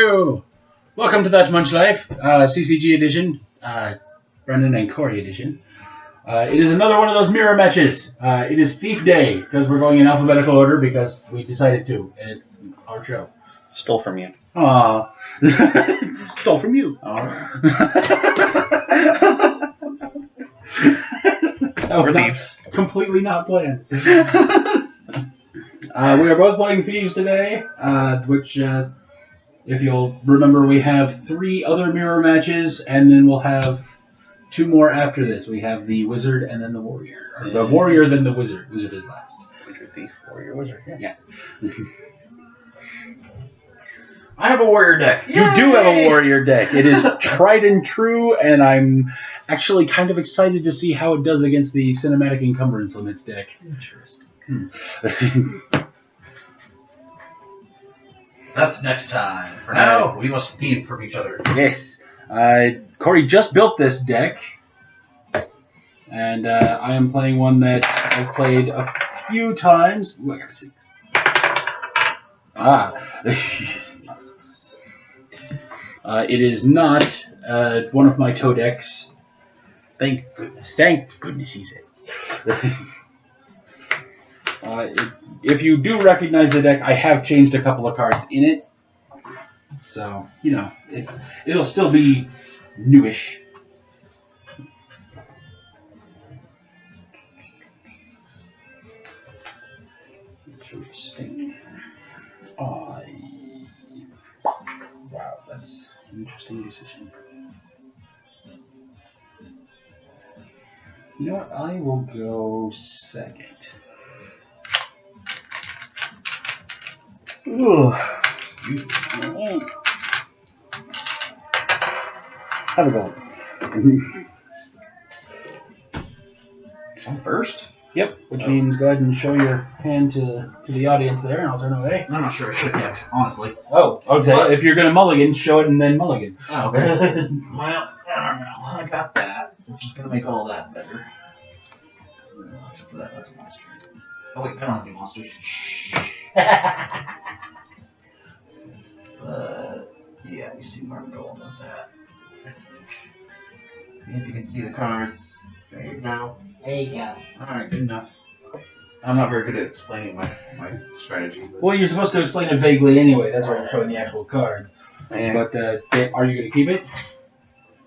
Hello! Welcome to That Munch Life, CCG edition, Brendan and Cory edition. It is another one of those mirror matches. It is Thief Day, because we're going in alphabetical order because we decided to, and it's our show. Stole from you. Aww. Stole from you. That was Thieves. Completely not planned. We are both playing Thieves today, which, if you'll remember, we have 3 other mirror matches, and then we'll have 2 more after this. We have the Wizard and then the Warrior. Or the Warrior, then the Wizard. Wizard is last. Wizard, Thief, Warrior, Wizard. Yeah. I have a Warrior deck. You do have a Warrior deck. It is tried and true, and I'm actually kind of excited to see how it does against the Cinematic Encumbrance Limits deck. Interesting. That's next time. For now, we must thieve from each other. Yes. Cory just built this deck, and I am playing one that I've played a few times. Ooh, I got a 6. It is not one of my toe decks. Thank goodness. Thank goodness, he says. If you do recognize the deck, I have changed a couple of cards in it. So, you know, it'll still be newish. Interesting. Wow, that's an interesting decision. You know what? I will go second. Ooh. Have a go. I'm first? Yep, which means go ahead and show your hand to the audience there, and I'll turn away. I'm not sure I should yet, honestly. Oh, okay. What? If you're going to mulligan, show it and then mulligan. Oh, okay. Well, I don't know. I got that, which is going to make all that better. Except for that, that's a monster. Oh, wait, I don't have any monsters. But, yeah, you see where I'm going with that. I think. If you can see the cards, there you go. There you go. Alright, good enough. I'm not very good at explaining my strategy. But Well, you're supposed to explain it vaguely anyway. That's why you're showing the actual cards. yeah. But are you going to keep it?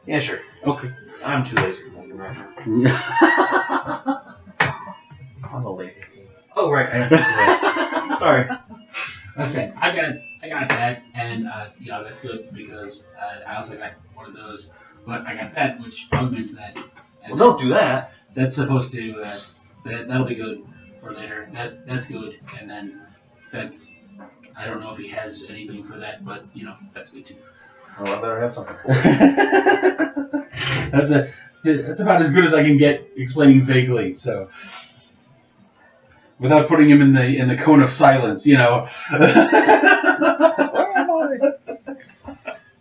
Yeah, sure. Okay. I'm too lazy to look around. I'm a lazy kid. Oh, right. I have to Sorry. Listen, I got that, and you know that's good because I also got one of those. But I got that, which augments that. And Well, don't do that. That's supposed to. That'll be good for later. That's good, and then that's. I don't know if he has anything for that, but you know that's good too. Well, I better have something for That's about as good as I can get explaining vaguely. So. Without putting him in the cone of silence, you know.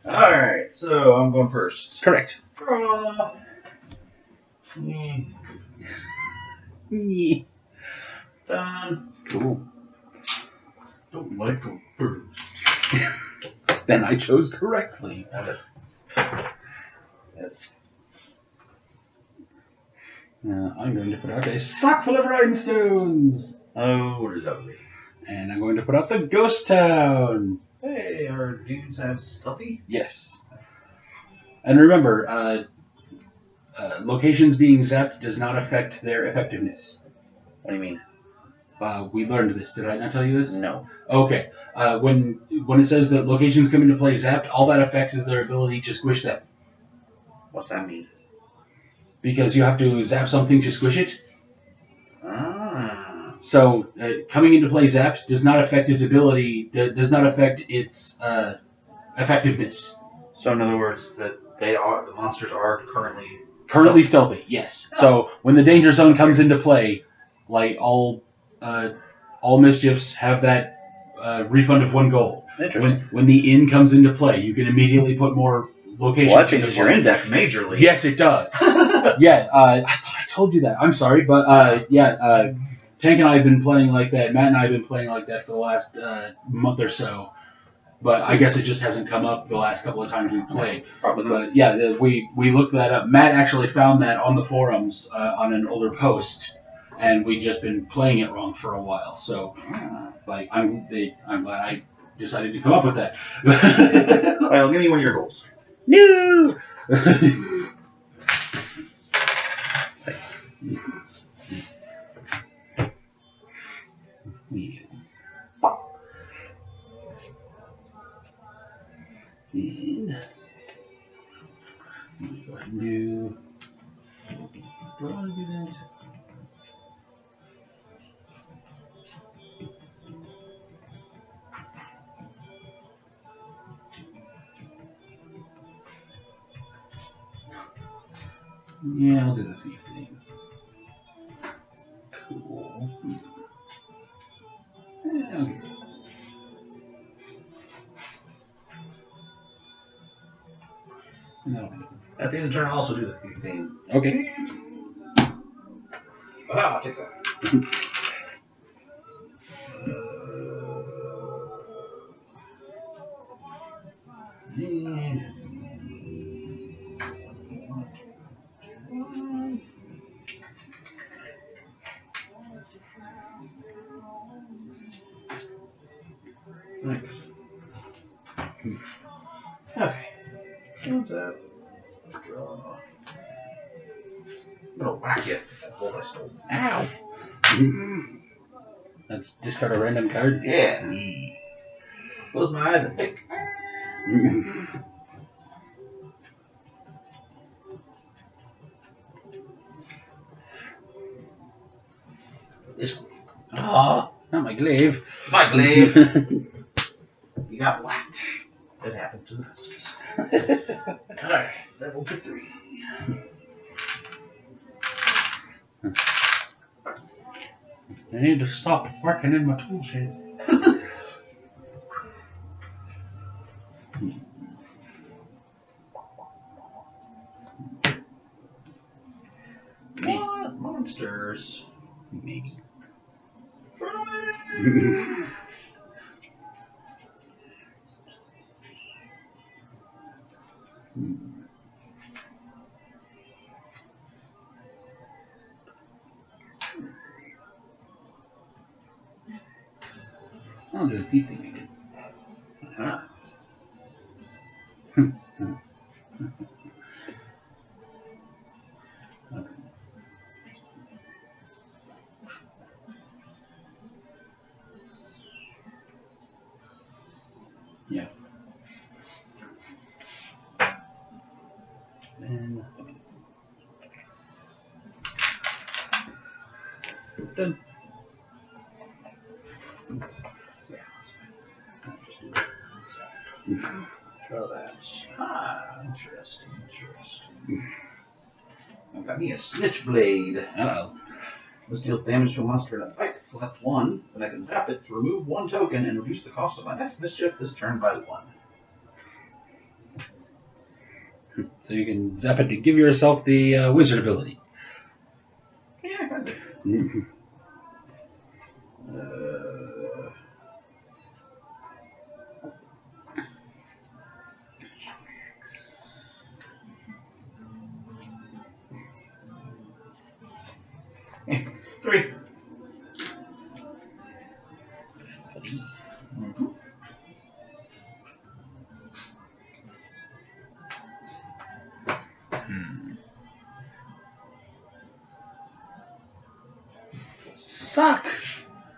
Alright, so I'm going first. Correct. Draw. Done. Cool. Don't like them first. Then I chose correctly. Yes. I'm going to put out a sock full of rhinestones. Oh, lovely. And I'm going to put out the Ghost Town. Hey, our dudes have stuffy? Yes. And remember, locations being zapped does not affect their effectiveness. What do you mean? We learned this. Did I not tell you this? No. Okay. When it says that locations come into play zapped, all that affects is their ability to squish them. What's that mean? Because you have to zap something to squish it. Ah. So coming into play zapped does not affect its ability. Does not affect its effectiveness. So in other words, that the monsters are Currently stealthy. Yes. Oh. So when the danger zone comes into play, like all mischiefs have that refund of 1 gold. Interesting. When the inn comes into play, you can immediately put more locations. Well, that changes your index majorly. Yes, it does. Yeah, I thought I told you that. I'm sorry, but Tank and I have been playing like that. Matt and I have been playing like that for the last month or so. but I guess it just hasn't come up the last couple of times we played. Probably not. But yeah, we looked that up. Matt actually found that on the forums on an older post, and we'd just been playing it wrong for a while. So, like, I'm glad I decided to come up with that. Well, give me one of your goals. No. Yeah. And let me go ahead and do. Do I want to do that? Yeah, I'll do the thief thing. Cool. Yeah, okay. No. At the end of the turn, I'll also do the thing. Okay. I'll take that. Nice. Okay. What's that? Draw. I'm gonna whack you. That gold I stole. Ow. Let's discard a random card. Yeah. Close my eyes and pick. This one. Ah, not my glaive. My glaive. You got whacked. That happened to the rest of us. Alright, level to 3. I need to stop working in my tool shed. What? Monsters. Maybe. I'll do the thief thing again. Huh. Okay. Yeah. And done. Oh, that's interesting. I've got me a snitch blade. Uh-oh. This deals damage to a monster in a fight. Select 1, then I can zap it to remove 1 token and reduce the cost of my next mischief this turn by 1. So you can zap it to give yourself the wizard ability. Yeah, kind of. Three. Mm-hmm. Suck.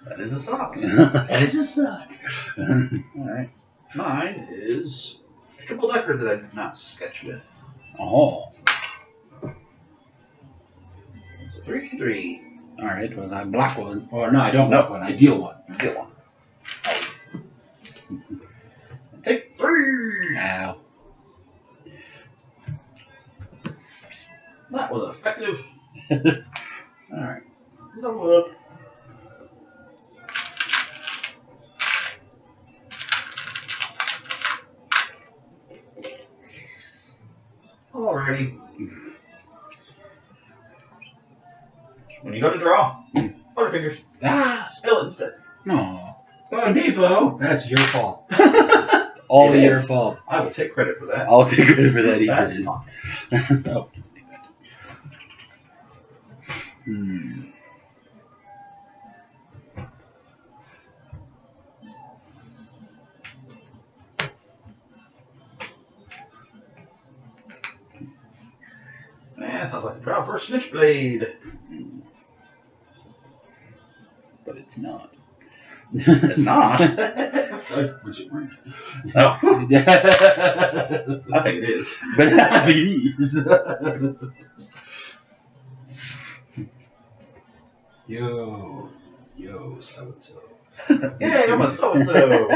That is a sock. That is a suck. Alright. Mine is a triple decker that I did not sketch with. Oh. It's a 3/3. Alright, well I block one. Or no, I don't block one, I deal one. You get one. Take 3. Ow. That was effective. Alright. Double up. Alrighty. When you go to draw, Butterfingers. Ah, Spill it instead. no. Oh, Depot, that's your fault. all It your is. fault. I will take credit for that. I'll take credit for that. He That's says. fine. Oh. Hmm. Man, sounds like a draw for a Switchblade. But it's not. It's not. Which it weren't. Oh, but I think it is. I think it is. Yo, so and so. Yay, I'm a so-and-so.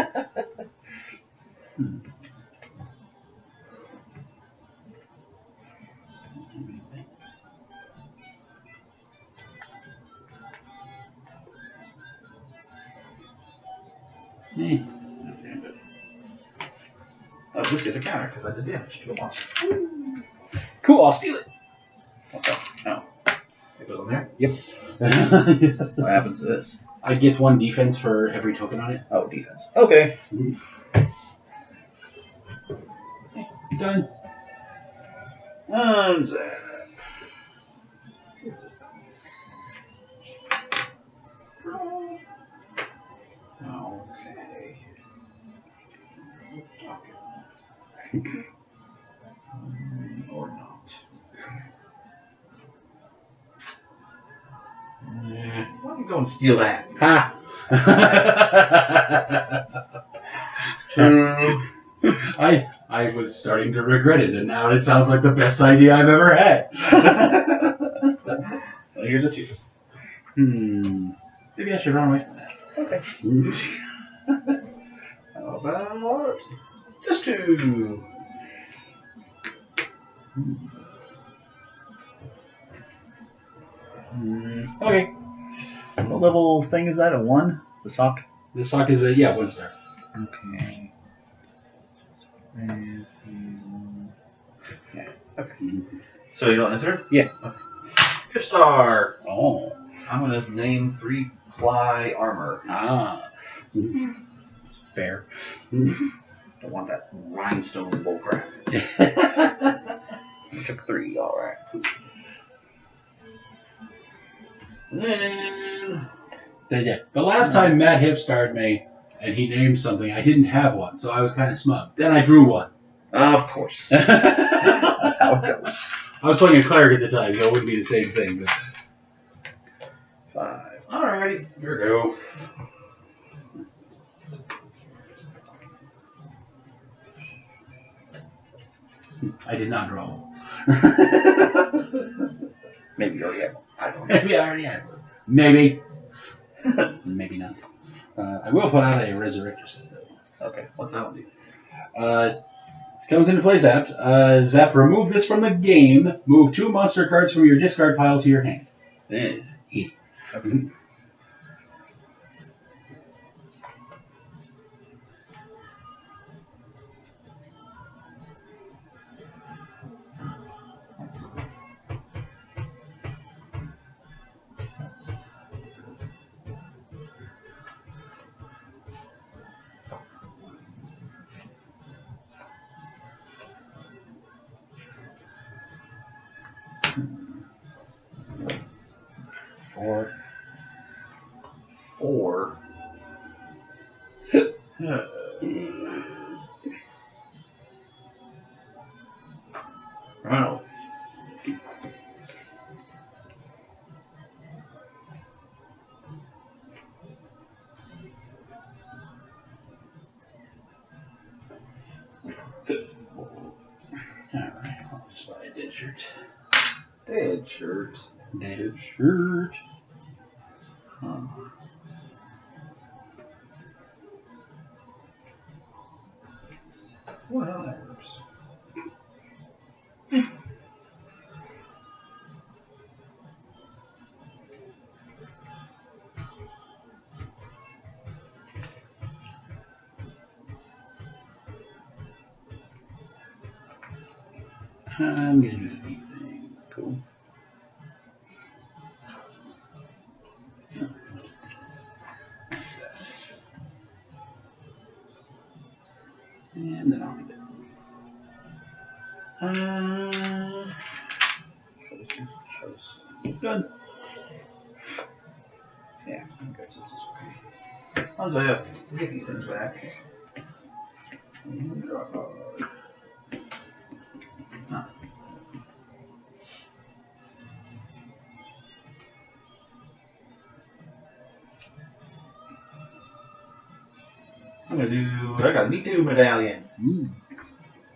Oh, this gets a counter because I did damage to a monster. Cool, I'll steal it. What's that? Oh. It goes on there? Yep. What happens to this? I get 1 defense for every token on it. Oh, defense. Okay. Done. Zap. Okay. Or not. Why don't you go and steal that? Ha! I was starting to regret it, and now it sounds like the best idea I've ever had. Well, here's a 2. Maybe I should run away from that. Okay. How about just 2? Okay. What level thing is that? A 1? The sock? This sock is a 1 star. Okay. Yeah. Okay. So you want the 3rd? Yeah. Okay. 5 star. Oh. I'm gonna name 3 ply armor. Ah. Fair. Don't want that rhinestone bullcrap. I took 3, alright. And then The last time Matt Hip starred me, and he named something, I didn't have one, so I was kind of smug. Then I drew one. of course. I That's how it goes. was playing a cleric at the time, so it wouldn't be the same thing. But 5. Alrighty, here we go. I did not draw one. Maybe you already have one. I don't know. Maybe I already had one. Maybe. Maybe not. I will put out a Resurrector set, though. Okay, what's that one do? It comes into play zapped. Zap, remove this from the game. Move 2 monster cards from your discard pile to your hand. Yeah. Okay. 4. Oh. Alright, I'll just buy a dead shirt. Dead shirt. Dead shirt. What else? I'm gonna do the neat thing. Cool. And Done. Yeah, I guess this is okay. I'll get these things back. I'm gonna do. I got a Me Too medallion. Mm.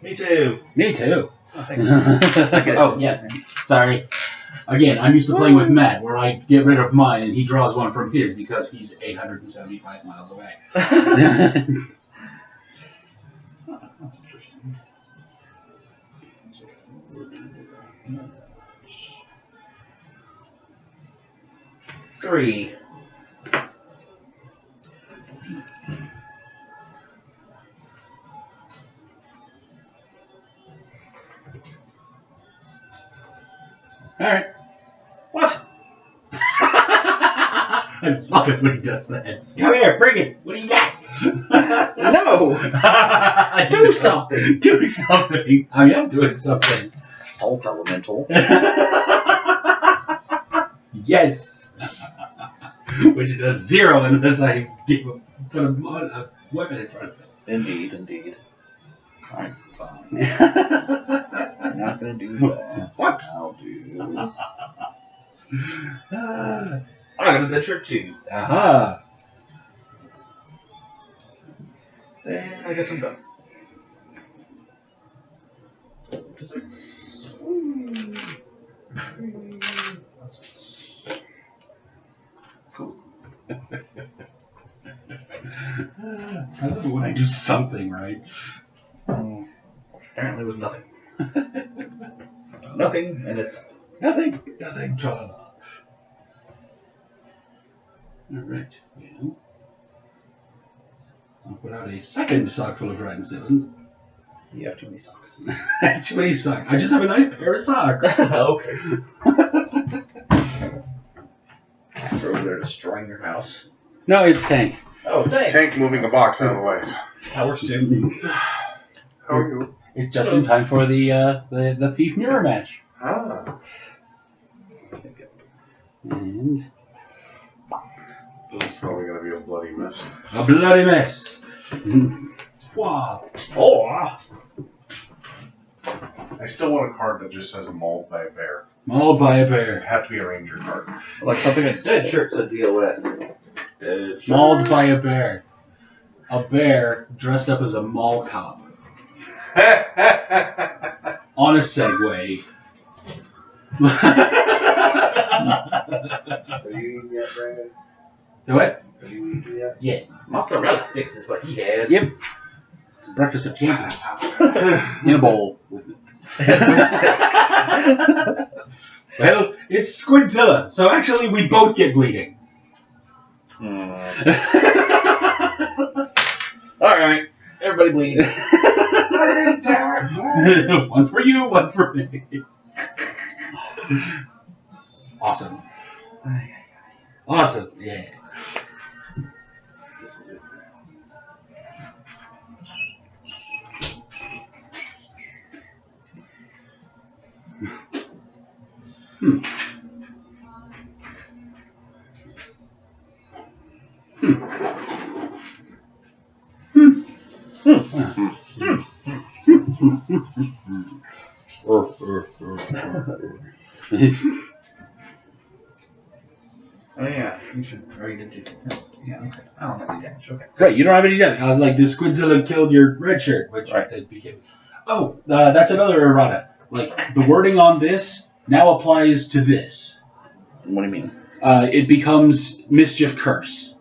Me too. Me too. Oh, thanks. Oh, yeah. Sorry. Again, I'm used to playing with Matt, where I get rid of mine and he draws one from his because he's 875 miles away. That's interesting. 3. Alright. What? I love it when he does that. Come here, bring it. What do you got? No! Do something! Do something! I am doing something. Salt elemental. Yes! Which does 0 unless I put a weapon in front of it. Indeed, indeed. Alright, fine. I'm not gonna do that. What? I'll do. I'm not gonna venture 2. Aha! Then I guess I'm done. Cool. I love it when I do something right. Apparently it was nothing. Nothing, and it's Nothing. Nothing. Tra-la-la. Alright. Well, I'll put out a second sock full of rhinestones. you have too many socks. Too many socks. I just have a nice pair of socks. Okay. Cats are over there destroying your house. No, it's Tank. Oh, dang. Tank moving a box out of the way. That works too. How are you? It's just in time for the Thief mirror match. Ah. And It's probably going to be a bloody mess. a bloody mess. Wow. Oh, I still want a card that just says mauled by a bear. Mauled by a It bear. had to be a ranger card. like something a dead shirt said deal with. Dead shirt. Mauled by a bear. A bear dressed up as a mall cop. On a Segway. Have you eaten yet, Brandon? Do it? Have you eaten yet? Yes. Mozzarella sticks is what he had. Yep. It's a breakfast of champions. In a bowl. With it. Well, it's Squidzilla, so actually we both get bleeding. Alright, everybody bleed. One for you, one for me. Awesome. Awesome, yeah. Oh yeah, you should already did too. Yeah, okay. I don't have any damage. Okay. Right, you don't have any damage. Like the Squidzilla killed your red shirt, which they became. Oh, that's another errata. Like the wording on this now applies to this. What do you mean? It becomes Mischief Curse.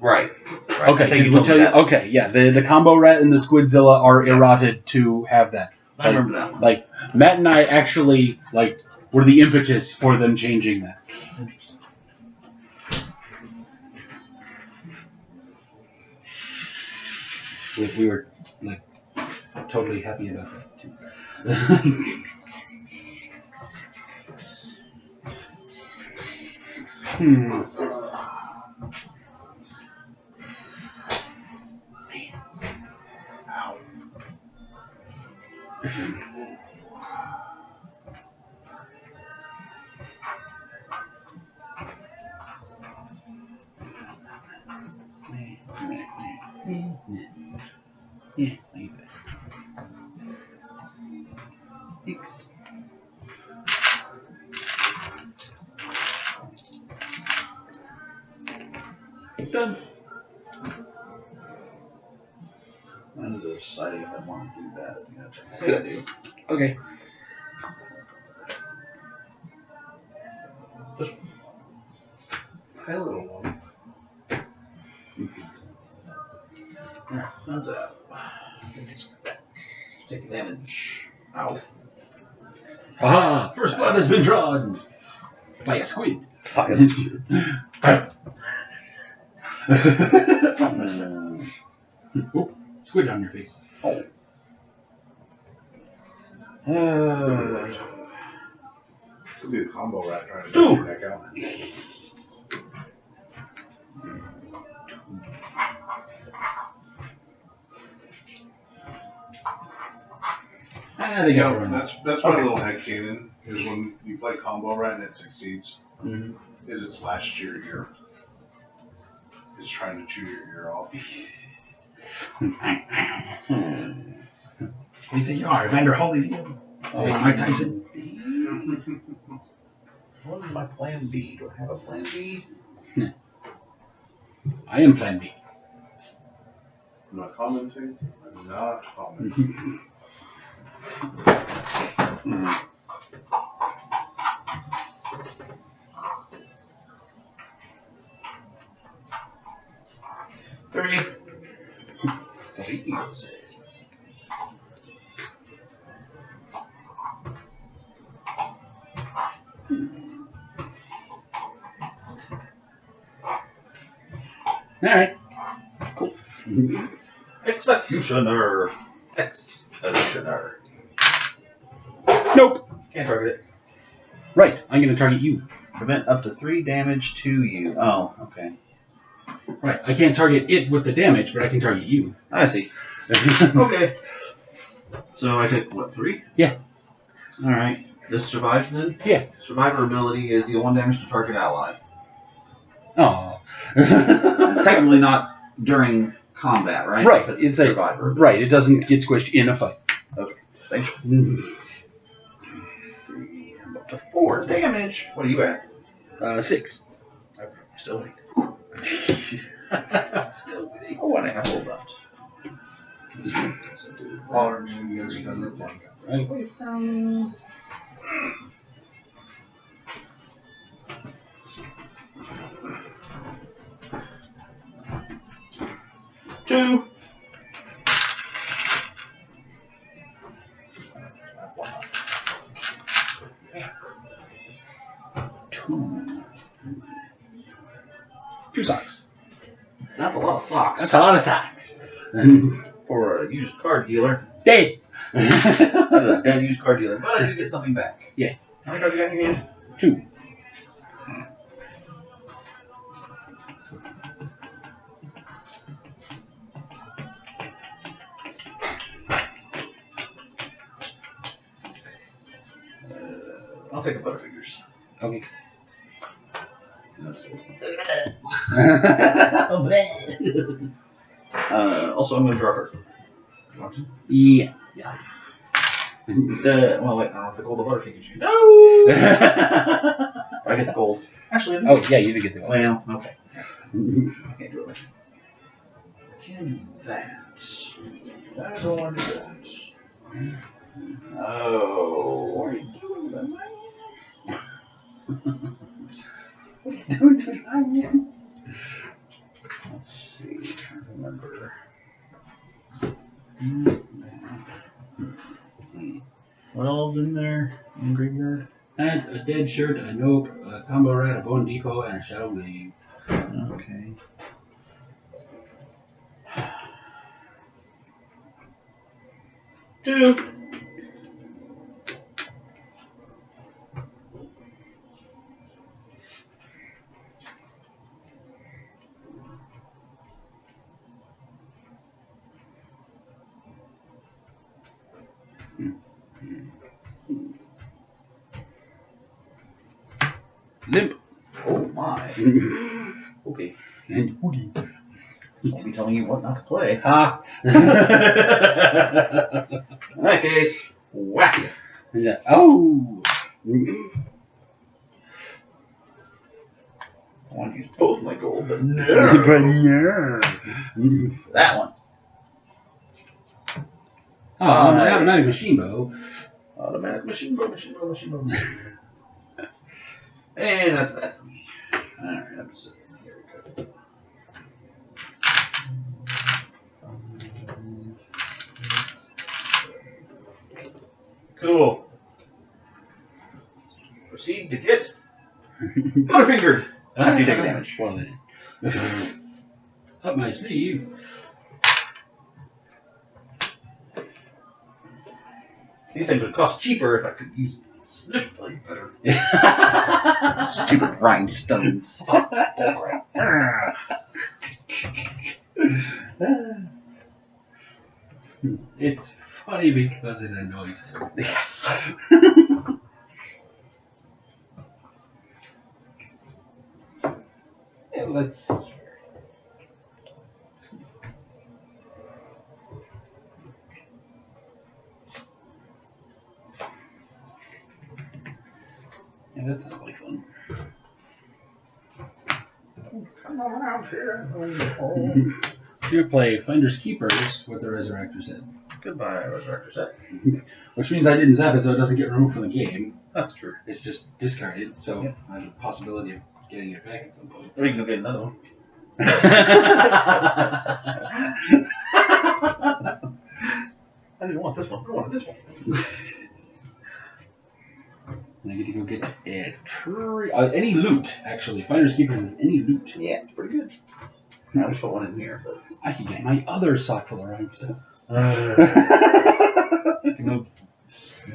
Right. Okay, Thank you we'll for tell you. that. Okay, yeah, the combo rat and the Squidzilla are errated to have that. I remember that one. Like Matt and I actually were the impetus for them changing that. Interesting. We were totally happy about that too. Thanks. Done. I'm deciding if I want to do that. I think I do. Okay. Hi, little one. Alright, guns out. Take damage. Ow. Haha! First blood has been drawn by a squid. Oop, squid on your face. Oh. Could be a combo rat trying to Two. get your deck out. Ah, they got run. That's my little headcanon, is when you play combo rat and it succeeds, Mm-hmm. is it's latched to your ear. It's trying to chew your ear off. What do you think you are, Evander Holyfield? Oh, Mike Tyson? What is my plan B? Do I have a plan B? I am Plan B. I'm not commenting. I'm not commenting. Three. Alright. Cool. Executioner. Executioner. Nope. Can't target it. Right, I'm going to target you. Prevent up to 3 damage to you. Oh, okay. Right, I can't target it with the damage, but I can target you. I see. Okay. So I take, what, 3? Yeah. Alright. This survives then? Yeah. Survivor ability is deal 1 damage to target ally. Oh. It's technically not during combat, right? Right, Because it's a survivor. right. It doesn't get squished in a fight. Okay, thank you. 3, I'm up to 4 damage. What are you at? 6. Okay, still weak. Still waiting. Oh, and I have a little left. Holler me when you guys are done with one. Right. Two. Two socks. That's a lot of socks. That's a lot of socks. For a used car dealer. Dead. Dead used car dealer. But I do get something back. Yeah. How many cards you got in your hand? 2. I'll take a Butterfingers. Okay. That's cool. Oh, bad. Also, I'm going to draw a card. You want to? Yeah. Instead, well, wait, I don't have to gold the Butterfingers. No! I get the gold. Actually, I do. Oh, yeah, you did get the one. Well, okay. I can't do it. I can do that. I don't want to do that. Oh. What are you doing to me? What are you doing to me? Let's see. I'm trying to remember. What all's in there? In graveyard? And a dead shirt, a nope, a combo rat, a bone depot, and a shadow glaive. Okay. Two. Limp. Oh my. Okay. And Hoogie. I'll be telling you what not to play. Ha! In that case, whack it. Oh! I want to use both my gold, but But no. no. That one. Oh, not a machine bow. Automatic machine bow. And that's that for me. Alright, I'm just sitting here. Good. Cool. Proceed to get butterfingered. After you take damage. Well then. Up my sleeve. These things would cost cheaper if I could use Switchblade better. Stupid rhinestones. It's funny because it annoys him. Yes. Let's see here. Yeah, that sounds like fun. Come on out here. You play Finders Keepers with the Resurrector set. Goodbye, Resurrector set. Which means I didn't zap it so it doesn't get removed from the game. That's true. It's just discarded, so Yep. I have a possibility of getting it back at some point. Or you can go get another one. I didn't want this one. I wanted this one. And I get to go get any loot, actually. Finders Keepers is any loot. Yeah, it's pretty good. I just put one in here. But... I can get my other sock full of rhinestones. You can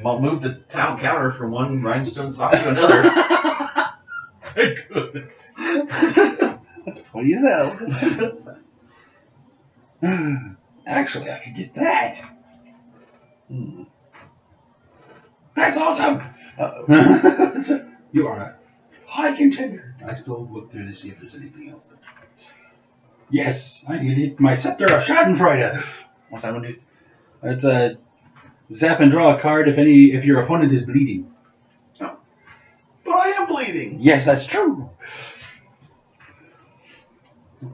move the town counter from one rhinestone sock to another. Good. That's funny as hell. Actually, I could get that. That's awesome. Uh-oh. You are a high contender. I still look through to see if there's anything else. But yes, I get my Scepter of Schadenfreude. What's that one do? It's a zap and draw a card if your opponent is bleeding. Oh. But I am bleeding. Yes, that's true.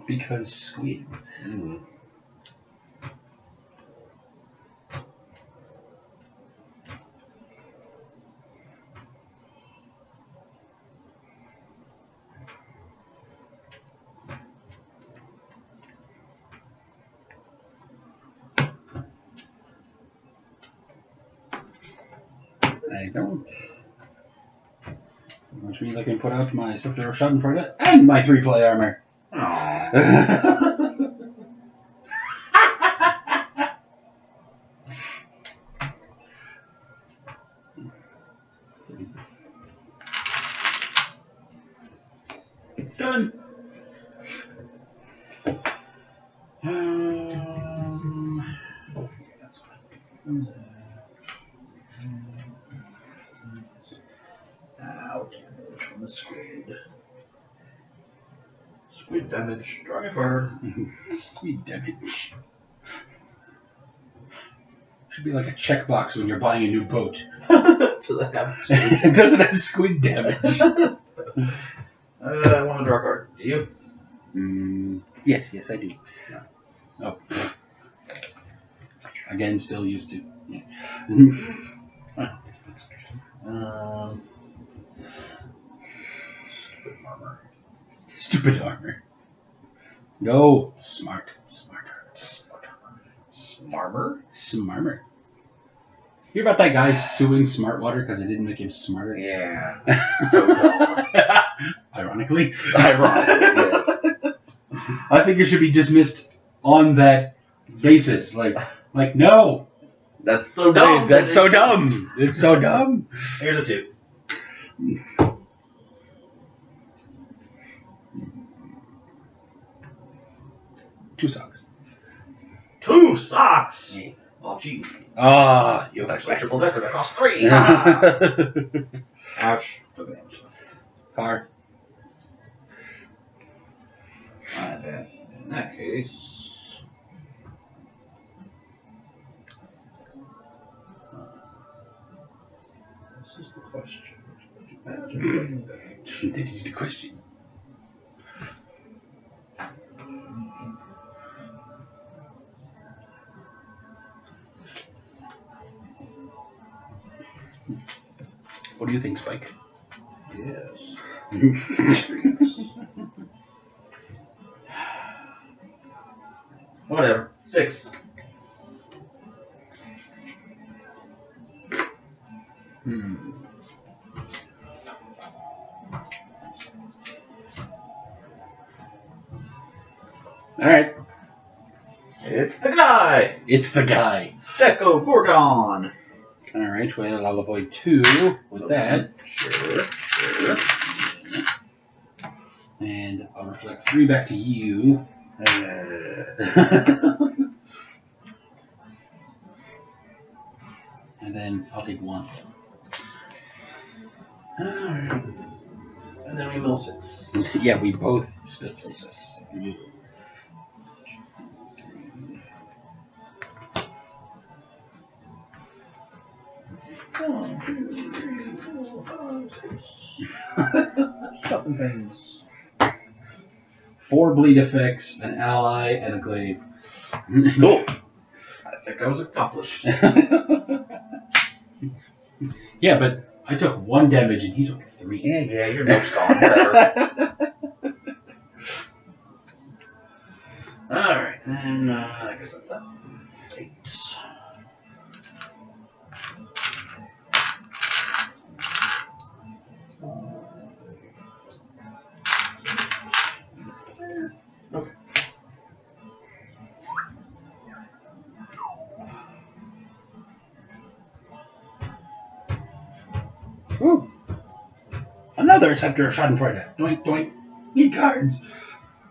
Because squid. I don't. Which means I can put out my Scepter of Schadenfreude and my 3-play armor. Aww. Done. That's fine. Out damage from the squid. Squid damage. Drawing a card. Squid damage. Should be like a checkbox when you're buying a new boat. So that happens. Squid. It doesn't have squid damage. I want to draw a card. Do you? Yes, I do. Oh. Again, still used to. Yeah. Stupid armor. Stupid armor. No, smarter. Smarmer. Hear about that guy suing Smartwater because they didn't make him smarter? Yeah. So dumb. Ironically. Yes. I think it should be dismissed on that basis. Like no. That's so dumb. That's so dumb. It's so dumb. Here's a 2. 2 socks. 2 socks. Yeah. Oh, gee. Ah, you It's actually a triple decker that costs 3. Ouch. Took damage. Car. Alright, then. In that case. is the question. Imagine that. That is the question. What do you think, Spike? Yes. Whatever. 6. Alright. It's the guy. It's the guy. Deco Gorgon. Alright, well, I'll avoid 2 with that. Sure. And I'll reflect 3 back to you. And then I'll take 1. Alright. And then we mill 6. Yeah, we both spit 6. One, 2, 3, 4, 5, 6. Shopping things. 4 bleed effects, an ally, and a glaive. Cool. I think I was accomplished. Yeah, but I took 1 damage and he took 3. Yeah, your note's gone. Whatever. Alright, then I guess that's that. 8. Okay. Woo. Another Scepter of Schadenfreude. Doink, doink. Need cards.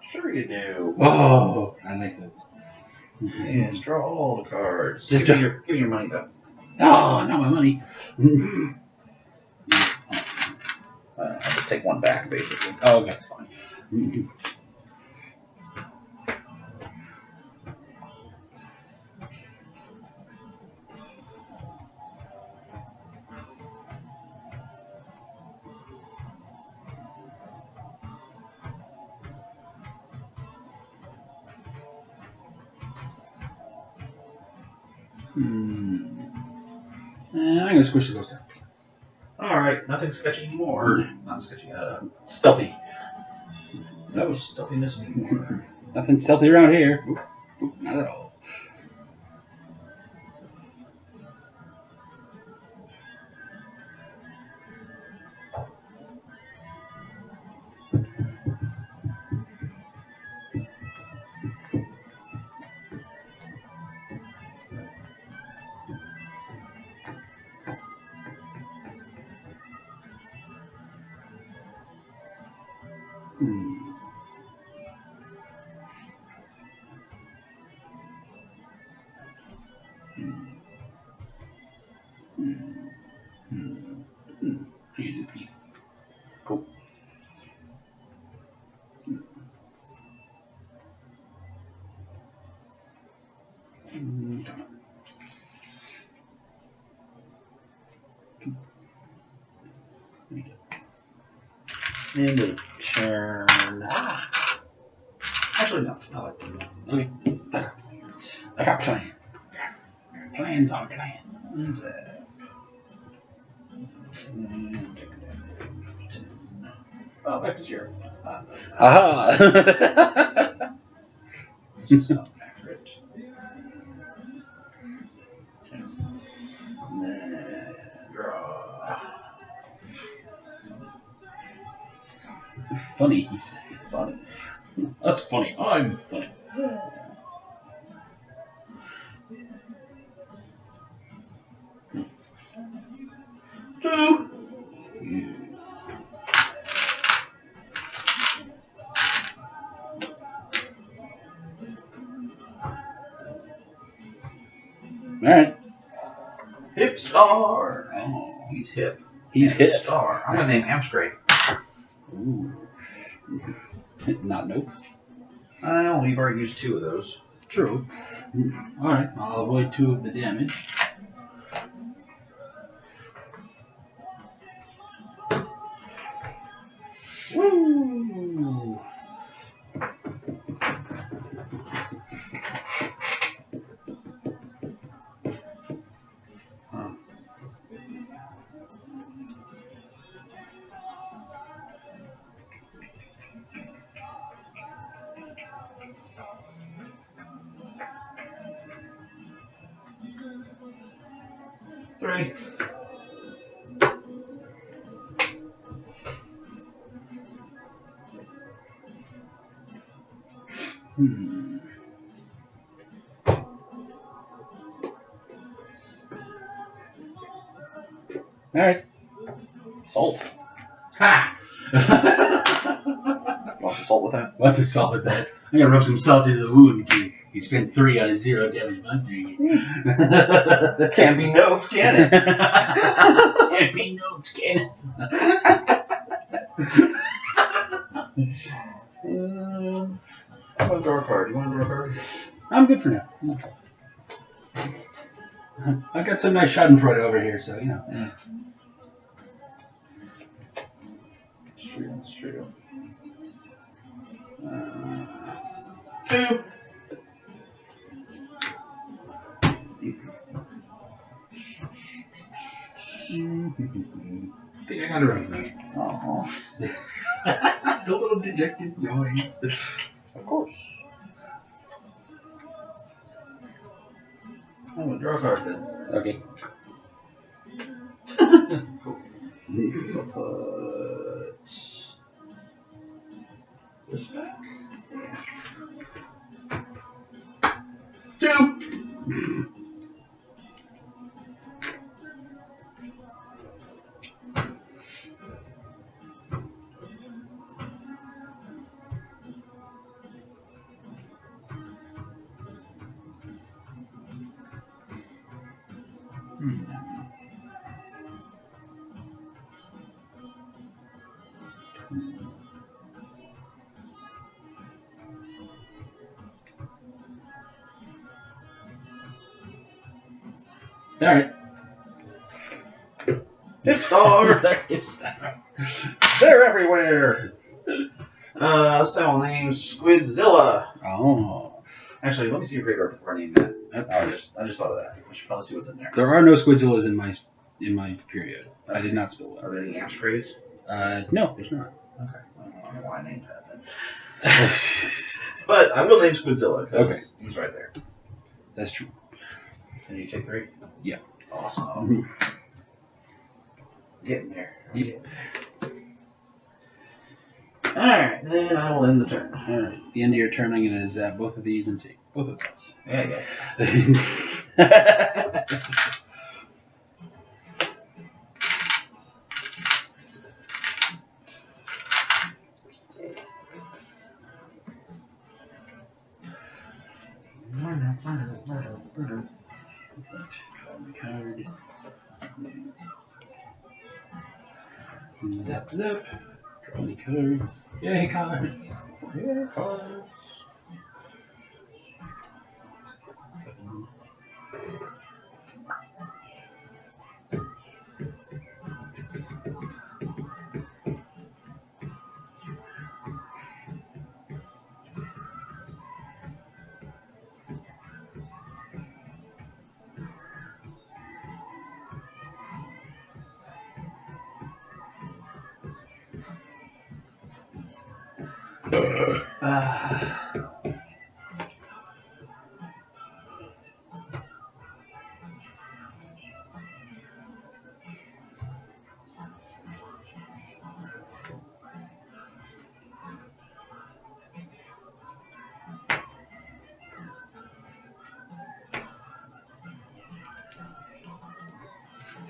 Sure you do. Oh, I like those. Yes, draw all the cards. Just Give me your money though. Oh, not my money. I'll just take 1 back, basically. Oh, that's fine. I'm gonna squish those down. Alright, nothing sketchy anymore. Not sketchy, stealthy. No stealthiness anymore. Nothing stealthy around here. Oop, not at all. Cool. End of turn. Actually, no. I like that. Okay. I got plans. Plans on plans. What's that? Oh, back to 0. Aha! It's not accurate. Draw. Funny, he said. Funny. That's funny. I'm funny. Two. Alright. Hip star. Oh, He's hip. he's hit. Star. I'm gonna name Amstrade. Ooh. Not nope. Well, we've already used 2 of those. True. Alright, I'll avoid 2 of the damage. 3. Alright. Salt. Ha! Want some salt with that? What's some salt with that? I'm gonna rub some salt into the wound. He spent 3 on his 0 damage monster. Can't be no, can it? Can't be no, can it? I'm gonna draw a card. You want to draw a card? I'm good for now. I got some nice Schadenfreude over here, so you know. Yeah. It's true. 2. I think I got it right now. Oh, The little dejected noise. of course. I'm gonna draw a card then. Okay. Cool. Put this back. 2. Alright. Hip star. They're hipster. They're everywhere. This time I'll name Squidzilla. Oh. Actually, let me see your graveyard before I name that. Yep. I just thought of that. I should probably see what's in there. There are no Squidzillas in my period. I did not spill Are one. there any amp sprays? No, there's not. Okay. I don't know why I named that then. But I will name Squidzilla because he's right there. That's true. Can you take 3? Yeah. Awesome. Getting there. Yep. Alright, then I will end the turn. Alright. At the end of your turn, I'm going to zap both of these and take both of those. There you go. Card. Zap, zap. Draw me cards. Yay, cards. Yeah, cards.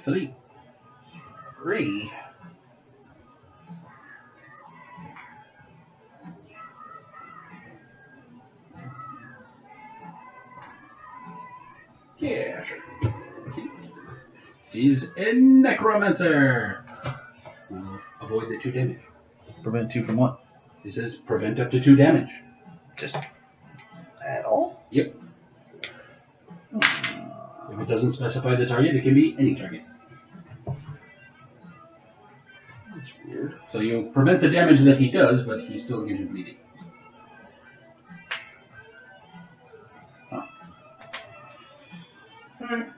Three. 3. Yeah, sure. He's a necromancer. We'll avoid the 2 damage. Prevent 2 from what? It says prevent up to 2 damage. Just at all? Yep. If it doesn't specify the target, it can be any target. That's weird. So you prevent the damage that he does, but he still gives you bleeding. Huh. Alright.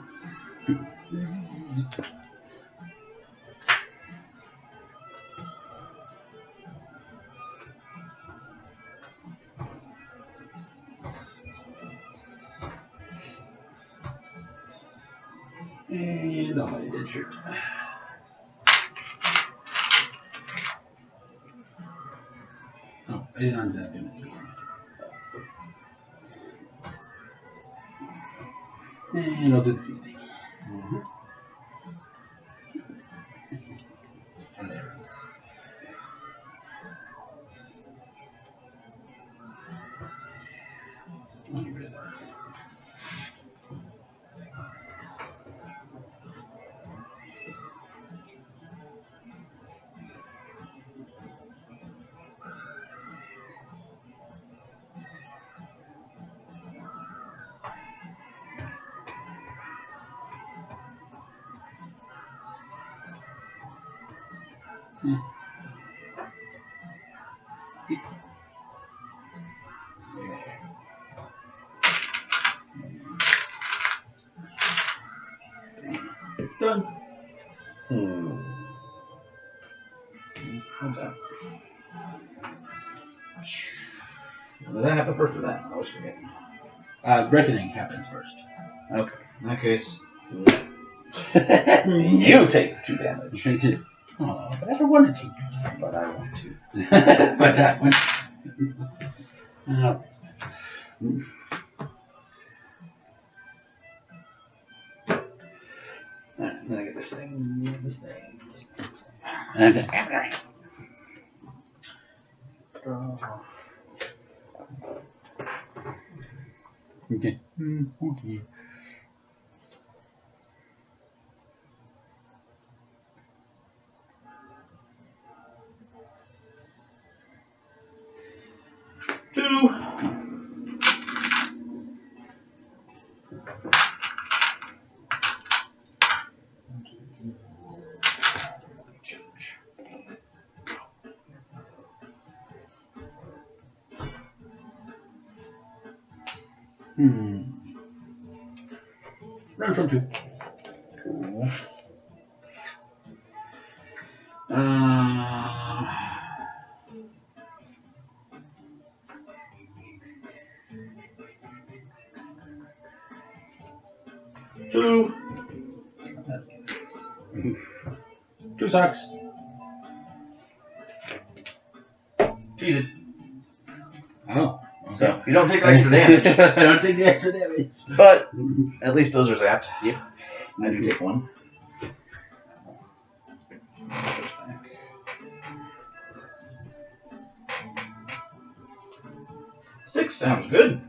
And I'll dead shirt. Oh, I didn't unzap him. And I'll do the thief thing. And there it is. I'll get rid of that. Done. What's that? Does that happen first or that? I always forget. Reckoning happens first. Okay. In that case, you take 2 damage. Oh, but I don't want to take you. But I want to. But that one. Alright, then I get this thing, this thing, this thing, this thing. Okay. Okay. Two. Run from 2. Cool. Two. 2 socks. Cheated. Oh. Okay. So you don't take the extra damage. I don't take the extra damage. But at least those are zapped. Yep. I do take 1. Six sounds good.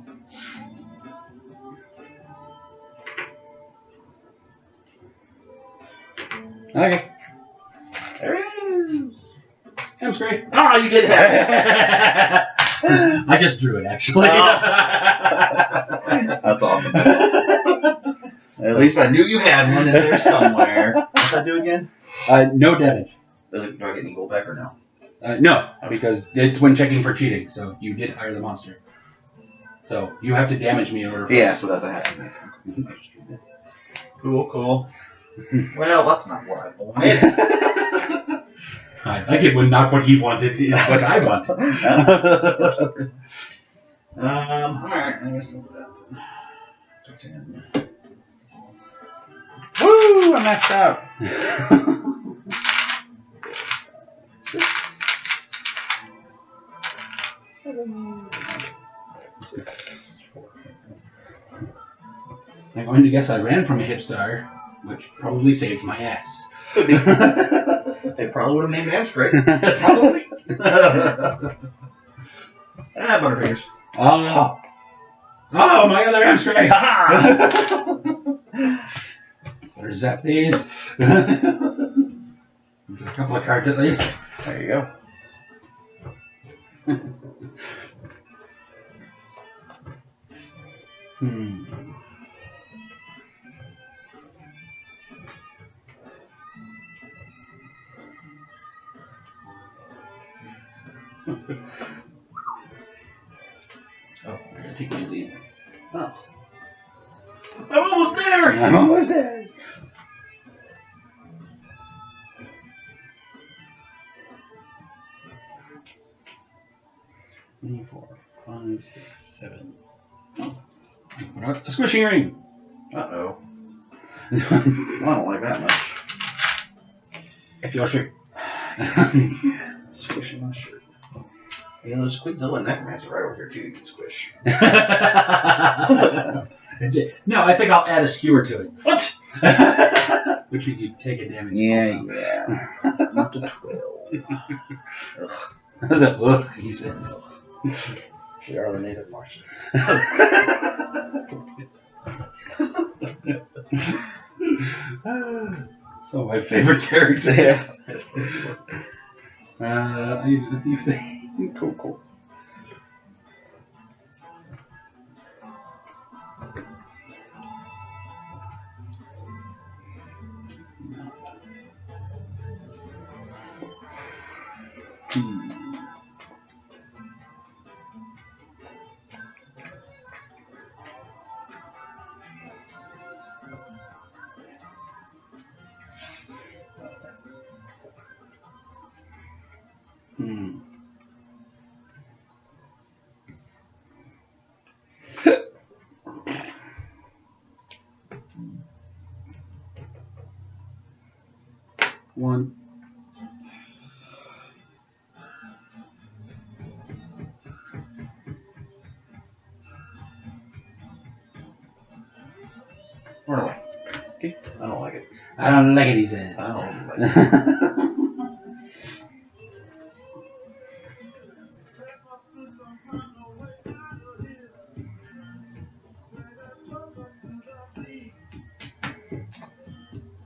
Okay. There it is. That's great. Ah, you did have it. I just drew it, actually. That's awesome. At least I knew you had one in there somewhere. What's that do again? No damage. Do I get an eagle back or no? No, because it's when checking for cheating, so you did hire the monster. So you have to damage me in order for Yeah, so that happen. Cool, cool. Well, that's not what I wanted. I like it when not what he wanted is what I want. Alright, I guess that's that. 10. Woo! I'm maxed out. I'm going to guess I ran from a hip star, which probably saved my ass. Could be. They probably would have named him straight. Probably. Butterfingers. Oh, my other hamstring! Better zap these. Get a couple of cards at least. There you go. Oh, I gotta take my lead. Oh. I'm almost there! I'm almost there. Three, 4, 5, 6, 7. Oh, I put out a squishing ring. Uh-oh. I don't like that much. your shirt. Squishing my shirt. You know, there's Quinzilla Necromancer right over here too. You can squish. That's it. No, I think I'll add a skewer to it. What? Which means you take a damage. Yeah. Up to 12. Ugh, he says. We are the native Martians. Some of my favorite characters. Yes. I need the thief thing. Cool. One. Run away. Okay. I don't like it. I don't like it, he said. I don't like it.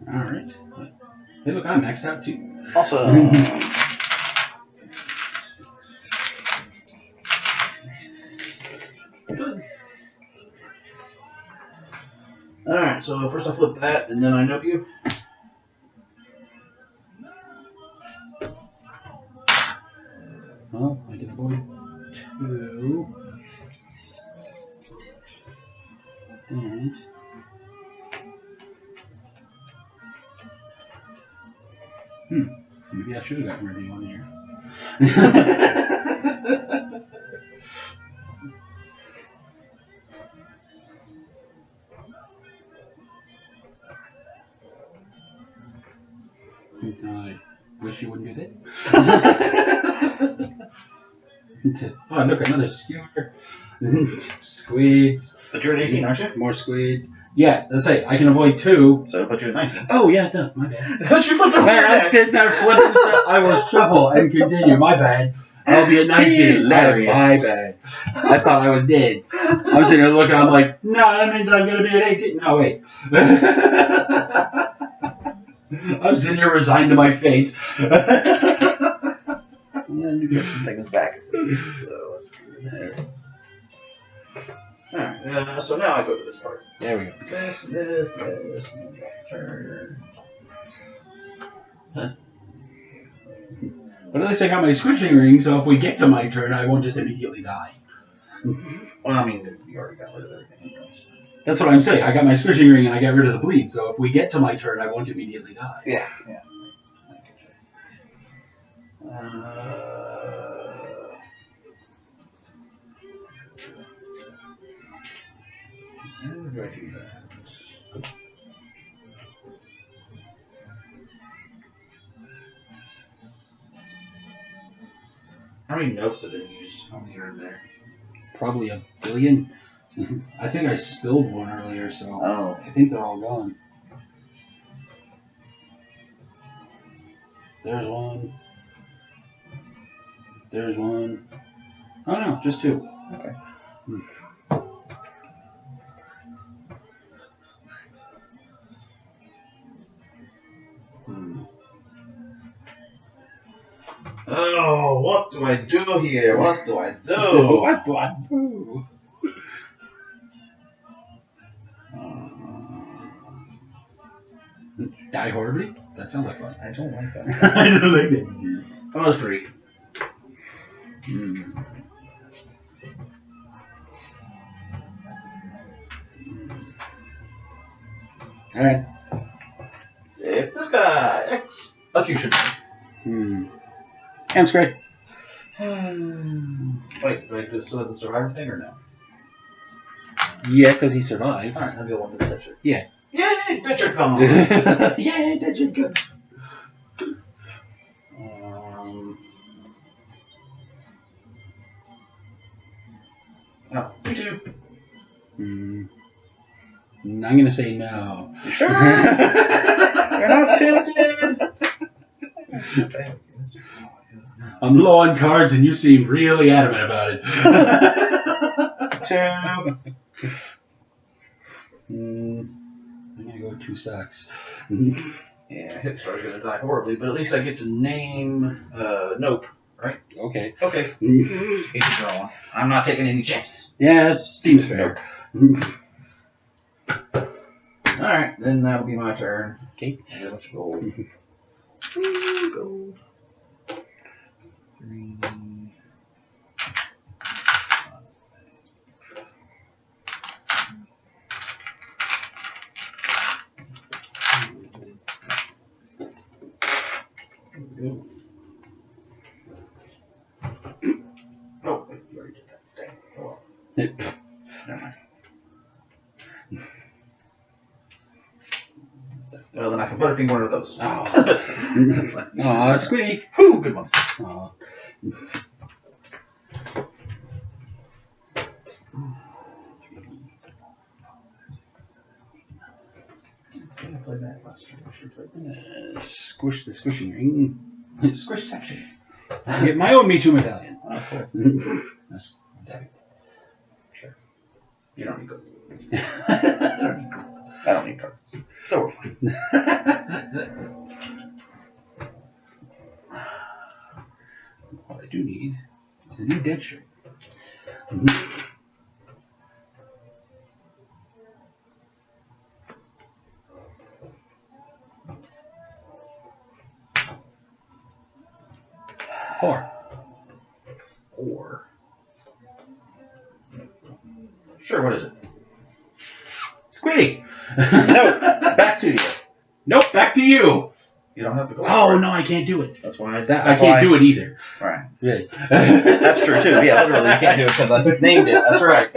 Alright. Hey, look, I'm maxed out too. Awesome. Alright, so first I flip that, and then I nope you. Oh, I can avoid 2. And maybe I should have gotten rid of one here. I wish you wouldn't do that. Oh, look, another skewer. Squids. But you're at 18, aren't you? More squids. Yeah, let's say I can avoid 2. So put you at 19. Oh, yeah, it does. My bad. But you flipped over Man, I'm there. sitting there flipping stuff. I will shuffle and continue. My bad. I'll be at 19. Hilarious. My bad. I thought I was dead. I'm sitting there looking. I'm like, no, that means I'm going to be at 18. No, wait. I'm sitting here resigned to my fate. And you get some things back. So let's go there. Alright, so now I go to this part. There we go. This, turn. But at least I got my squishing ring, so if we get to my turn, I won't just immediately die. Well, I mean, you already got rid of everything anyways. That's what I'm saying. I got my squishing ring and I got rid of the bleed, so if we get to my turn, I won't immediately die. Yeah. How do I do that? How many notes have been used on here and there? Probably 1 billion. I think I spilled one earlier, so Oh. I think they're all gone. There's one. There's one. Oh no, just 2. Okay. Oh, what do I do here? What do I do? What do I do? Die horribly? That sounds like fun. I don't like that. I don't like that. Oh, 3. Alright. It's this guy. Execution. Cam's great. Wait, do I still have the survivor thing or no? Yeah, because he survived. Alright, I'll go on to the shit. Yeah. Yay, Ditcher gone. Yay, that should go. Oh, YouTube. I'm gonna say no. You sure? You're not tempted. I'm low on cards, and you seem really adamant about it. 2. I'm gonna go with 2 sucks. Yeah, Hipstar's gonna die horribly, but at least I get to name Nope, right? Okay. Okay. Get to draw one. I'm not taking any chances. Yeah, it seems fair. Alright, then that'll be my turn. Okay. I got a bunch of gold. Gold. 3. Oh, wait, you already did that. Dang. Oh well. Never mind. Well, then I can Butterfinger one of those. Oh. Squiddy. Whew, good one. Aw. Did I play that last turn? I should have played that. Squish the squishing ring. Squish section. I get my own Me Too medallion. Oh, cool. That's exactly. Sure. You don't need gold. I don't need gold. I don't need cards. So we're fine. What I do need is a new dead shirt. 4. 4. Sure, what is it? Squiddy. No, back to you. Nope, back to you. You don't have to go. Oh no, I can't do it. That's why I can't do it either. Right. Really. That's true too. Yeah, literally, you can't do it because I named it. That's right.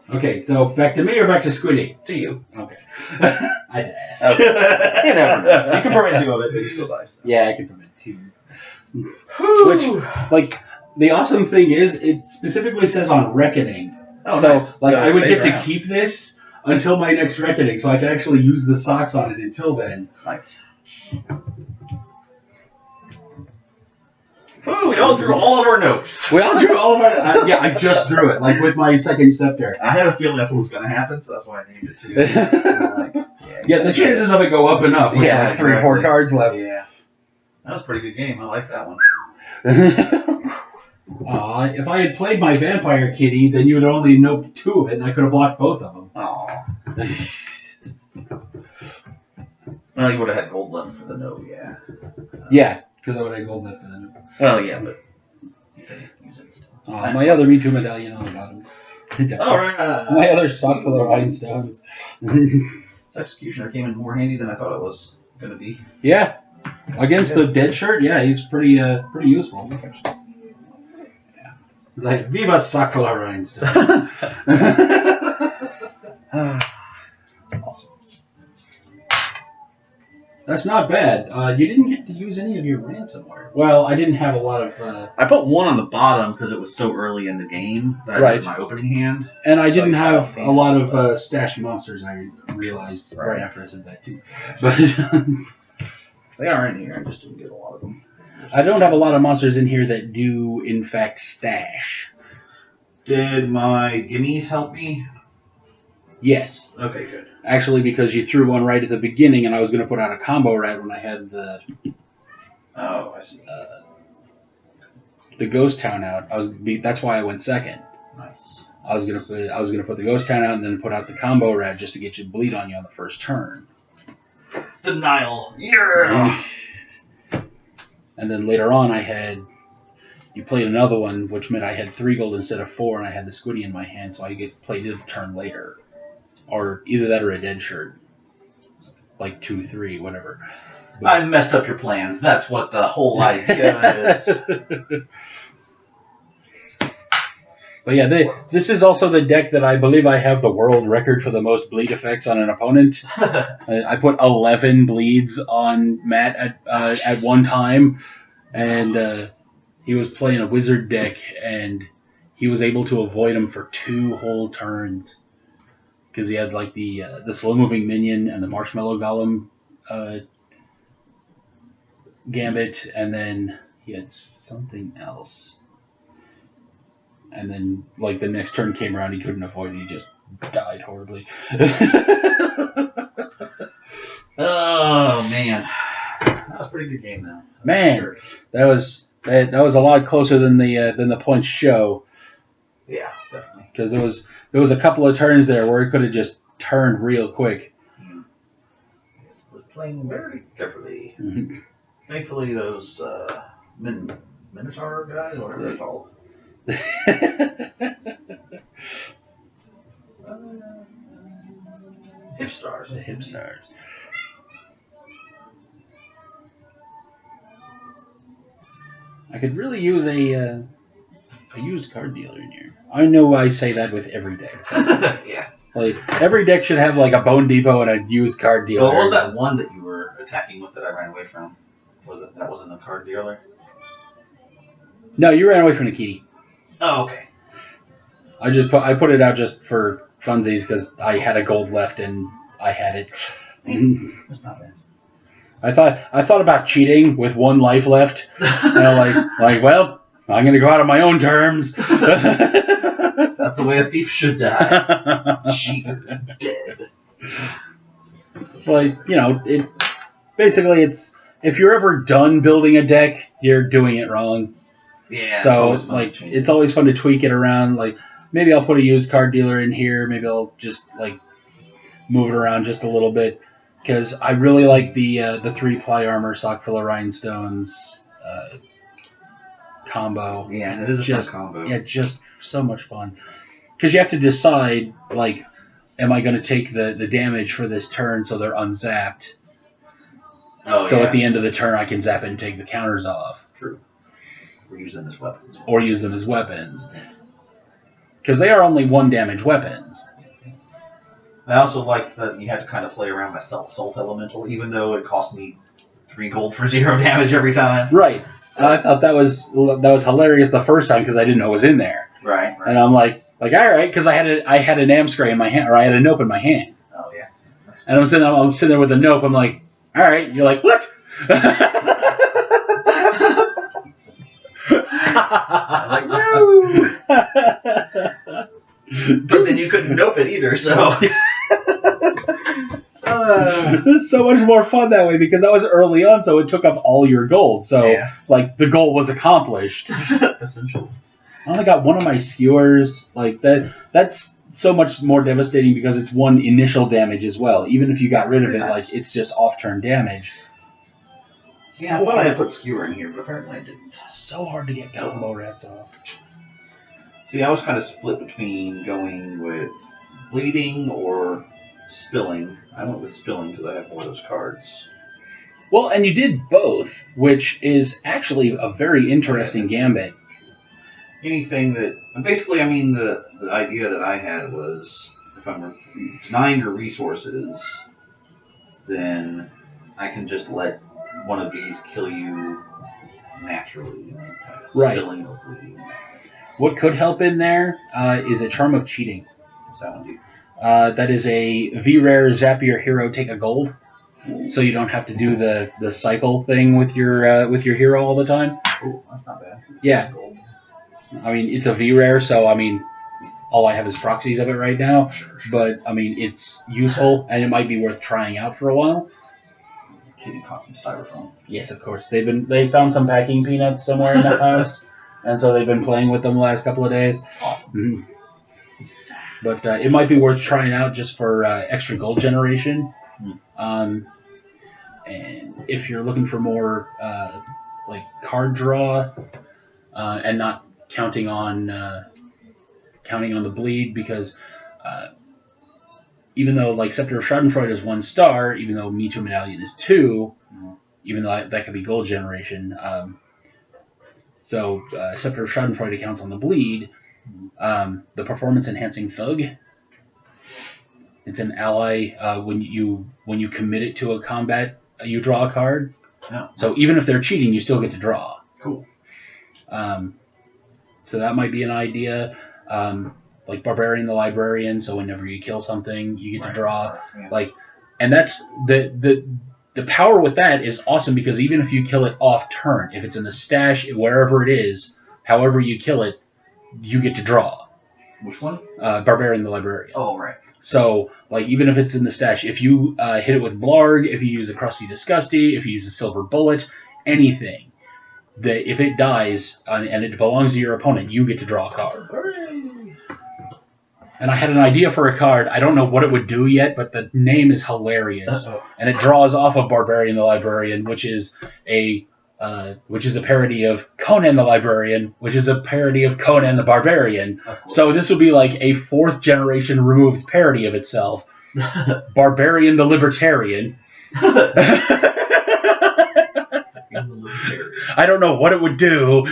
Okay, so back to me or back to Squiddy? To you. Okay. I had to ask. Okay. You never know. You can prevent 2 of it, but you still die. So. Yeah, I can prevent 2. Which, like, the awesome thing is, it specifically says on Reckoning. Oh, so, nice. like, So I it would stays get to around. keep this until my next Reckoning, so I can actually use the socks on it until then. Nice. Ooh, we all drew all of our notes. We all drew all of our... yeah, I just drew it, like, with my second step there. I had a feeling that's what was going to happen, so that's why I named it too. Yeah, the chances of it go up and up with Yeah, like 3 or 4 exactly. cards left. Yeah. That was a pretty good game. I like that one. If I had played my Vampire Kitty, then you would have only noped 2 of it, and I could have blocked both of them. Aw. Well, you would have had gold left for the no, yeah. Yeah, because I would have gold left for them. Well, yeah, but you didn't use it still. My other Me Too medallion on the bottom. Alright. My other sock full of rhinestones. This Executioner came in more handy than I thought it was going to be. Yeah. Against the dead shirt, yeah, he's pretty useful. Like, Viva sock full of rhinestones. Awesome. That's not bad. You didn't get to use any of your ransomware. Well, I didn't have a lot of... I put 1 on the bottom because it was so early in the game that I Right. did my opening hand. And I So didn't I have felt a lot of stashed monsters, I realized right after I said that, too. But They are in here. I just didn't get a lot of them. I don't have a lot of monsters in here that do, in fact, stash. Did my gimmies help me? Yes. Okay, good. Actually, because you threw one right at the beginning, and I was going to put out a combo rat when I had the Oh, I see. Ghost Town out. That's why I went second. Nice. I was gonna put the Ghost Town out and then put out the combo rat just to get you to bleed on you on the first turn. Denial. Yeah. And then later on, you played another one, which meant I had 3 gold instead of 4, and I had the Squiddy in my hand, so I played it a turn later. Or either that or a dead shirt. Like 2, 3, whatever. I messed up your plans. That's what the whole idea is. But yeah, this is also the deck that I believe I have the world record for the most bleed effects on an opponent. I put 11 bleeds on Matt at one time, and he was playing a wizard deck, and he was able to avoid him for 2 whole turns because he had like the slow moving minion and the marshmallow golem gambit, and then he had something else. And then, like, the next turn came around, he couldn't avoid it. He just died horribly. Oh, man. That was a pretty good game, though. Man, Sure. that was a lot closer than the points show. Yeah, definitely. Because there was a couple of turns there where he could have just turned real quick. Yes, playing very carefully. Mm-hmm. Thankfully, those Minotaur guys, whatever they're called. Hip stars. The hip stars. I could really use a used card dealer in here. I know I say that with every deck. Yeah. Like, every deck should have like a Bone Depot and a used card dealer. Well, what was that one that you were attacking with that I ran away from? That wasn't a card dealer? No, you ran away from the key. Oh, okay. I put it out just for funsies because I had a gold left and I had it. That's not bad. I thought about cheating with 1 life left. And I'm like, well, I'm gonna go out on my own terms. That's the way a thief should die. Cheater, dead. Like, it's if you're ever done building a deck, you're doing it wrong. Yeah. So it's always fun to tweak it around. Like, maybe I'll put a used card dealer in here. Maybe I'll just like move it around just a little bit because I really like the 3-ply armor sock full of rhinestones combo. Yeah, and it is a just fun combo. Yeah, just so much fun because you have to decide like, am I going to take the damage for this turn so they're unzapped? Oh, So yeah. at the end of the turn, I can zap it and take the counters off. True. Or use them as weapons. Or use them as weapons. Because they are only 1 damage weapons. I also like that you had to kind of play around my Salt Elemental, even though it cost me 3 gold for 0 damage every time. Right. I thought that was hilarious the first time because I didn't know it was in there. Right. And I'm like all right, because I had an Amscray in my hand, or I had a Nope in my hand. Oh, yeah. And I'm sitting there with the Nope. I'm like, all right. You're like, what? I'm like, no. But then you couldn't nope it either, so. It's so much more fun that way because I was early on, so it took up all your gold. So, like, the goal was accomplished. Essentially. I only got 1 of my skewers. Like, that's so much more devastating because it's 1 initial damage as well. Even if you got rid of it, like, it's just off-turn damage. Yeah, I thought I had put skewer in here, but apparently I didn't. So hard to get combo rats off. See, I was kind of split between going with bleeding or spilling. I went with spilling because I have more of those cards. Well, and you did both, which is actually a very interesting gambit. Anything that... Basically, I mean, the idea that I had was if I'm denying your resources, then I can just let one of these kill you naturally. Right. Spilling or bleeding. What could help in there is a Charm of Cheating. What's that one do? That is a V-Rare zap your hero, take a gold. So you don't have to do the cycle thing with your hero all the time. Oh, that's not bad. Yeah. Gold. I mean, it's a V-Rare, so I mean, all I have is proxies of it right now. Sure. But I mean, it's useful and it might be worth trying out for a while. Kitty caught some styrofoam. Yes, of course. They found some packing peanuts somewhere in the house, and so they've been playing with them the last couple of days. Awesome. Mm-hmm. But it might be worth trying out just for extra gold generation. And if you're looking for more like card draw and not counting on the bleed, because even though like Scepter of Schadenfreude is 1 star, even though Me Too Medallion is 2, even though that could be gold generation. So Scepter of Schadenfreude counts on the bleed, The performance enhancing thug. It's an ally. When you commit it to a combat, you draw a card. Oh. So even if they're cheating, you still get to draw. Cool. So that might be an idea. Like Barbarian the Librarian. So whenever you kill something, you get to draw. Yeah. And that's the power with that is awesome because even if you kill it off turn, if it's in the stash, wherever it is, however you kill it, you get to draw. Which one? Barbarian the Librarian. Oh, right. So, even if it's in the stash, if you hit it with Blarg, if you use a Crusty Disgusty, if you use a Silver Bullet, anything, that if it dies and it belongs to your opponent, you get to draw a card. And I had an idea for a card. I don't know what it would do yet, but the name is hilarious. Uh-oh. And it draws off of Barbarian the Librarian, which is a parody of Conan the Librarian, which is a parody of Conan the Barbarian. So this would be like a 4th generation removed parody of itself. Barbarian the Libertarian. I don't know what it would do,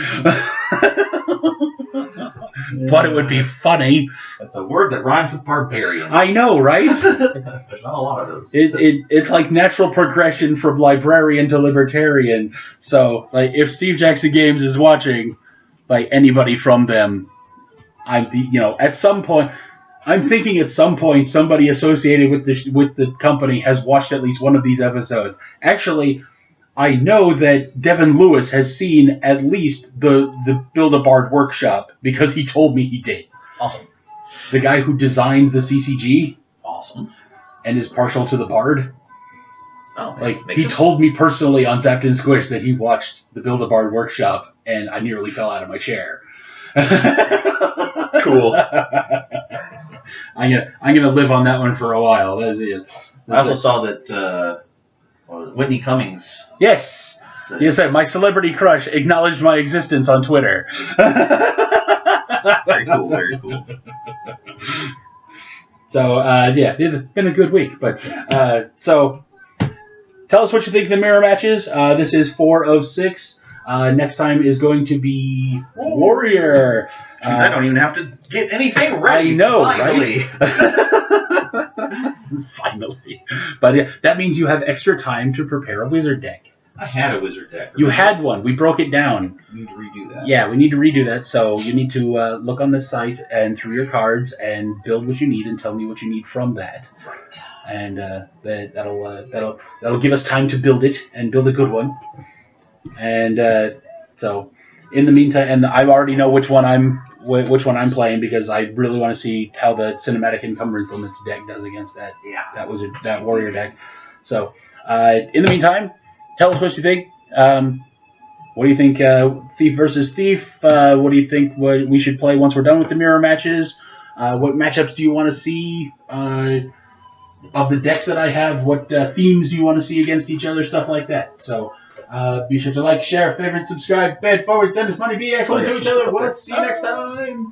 but it would be funny. That's a word that rhymes with barbarian. I know, right? There's not a lot of those. It's like natural progression from librarian to libertarian. So, if Steve Jackson Games is watching, anybody from them, at some point, I'm thinking at some point somebody associated with the company has watched at least one of these episodes. Actually, I know that Devin Lewis has seen at least the Build-A-Bard workshop because he told me he did. Awesome. The guy who designed the CCG. Awesome. And is partial to the Bard. Oh, he sense. Told me personally on Zapped and Squish that he watched the Build-A-Bard workshop, and I nearly fell out of my chair. Cool. I'm gonna live on that one for a while. That's I also saw that Whitney Cummings. Yes. Yes, my celebrity crush acknowledged my existence on Twitter. Very cool. Very cool. So it's been a good week. But so tell us what you think of the mirror matches. This is 4 of 6. Next time is going to be Warrior. I don't even have to get anything ready. I know, finally. Right? Finally. But that means you have extra time to prepare a wizard deck. I had a wizard deck. You had one. We broke it down. We need to redo that. Yeah, we need to redo that. So you need to look on this site and through your cards and build what you need and tell me what you need from that. Right. And that'll give us time to build it and build a good one. And so in the meantime, and I already know which one I'm playing because I really want to see how the cinematic encumbrance limits deck does against that. Yeah. That warrior deck. So in the meantime, tell us what you think. What do you think? Thief versus Thief. What do you think? What we should play once we're done with the mirror matches? What matchups do you want to see of the decks that I have? What themes do you want to see against each other? Stuff like that. So. Be sure to like, share, favorite, subscribe, bed forward, send us money, be excellent to each other. We'll see you next time.